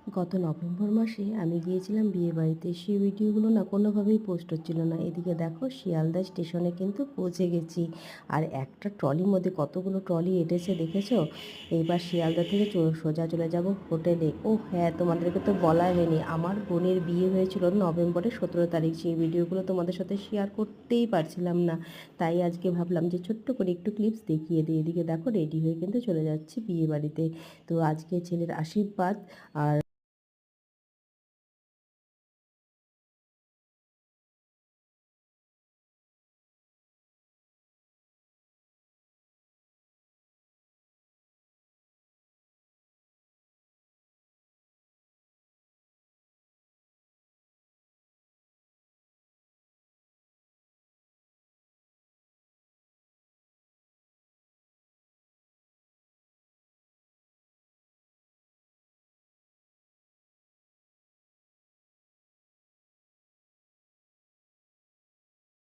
গত নভেম্বর মাসে আমি গিয়েছিলাম বিয়েবাড়িতে। সেই ভিডিওগুলো না কোনোভাবেই পোস্ট হচ্ছিল না। এদিকে দেখো শিয়ালদা স্টেশনে কিন্তু পৌঁছে গেছি। আর একটা ট্রলির মধ্যে কতগুলো ট্রলি এঁটেছে দেখেছো? এবার শিয়ালদা থেকে সোজা চলে যাব হোটেলে। ও হ্যাঁ, তোমাদেরকে তো বলাই হয়নি। আমার বোনের বিয়ে হয়েছিল নভেম্বরের 17 তারিখ। সেই ভিডিওগুলো তোমাদের সাথে শেয়ার করতেই পারছিলাম না। তাই আজকে ভাবলাম যে ছোট্ট করে একটু ক্লিপস দেখিয়ে দিই। এদিকে দেখো রেডি হয়ে কিন্তু চলে যাচ্ছি বিয়েবাড়িতে। তো আজকে ছেলের আশীর্বাদ আর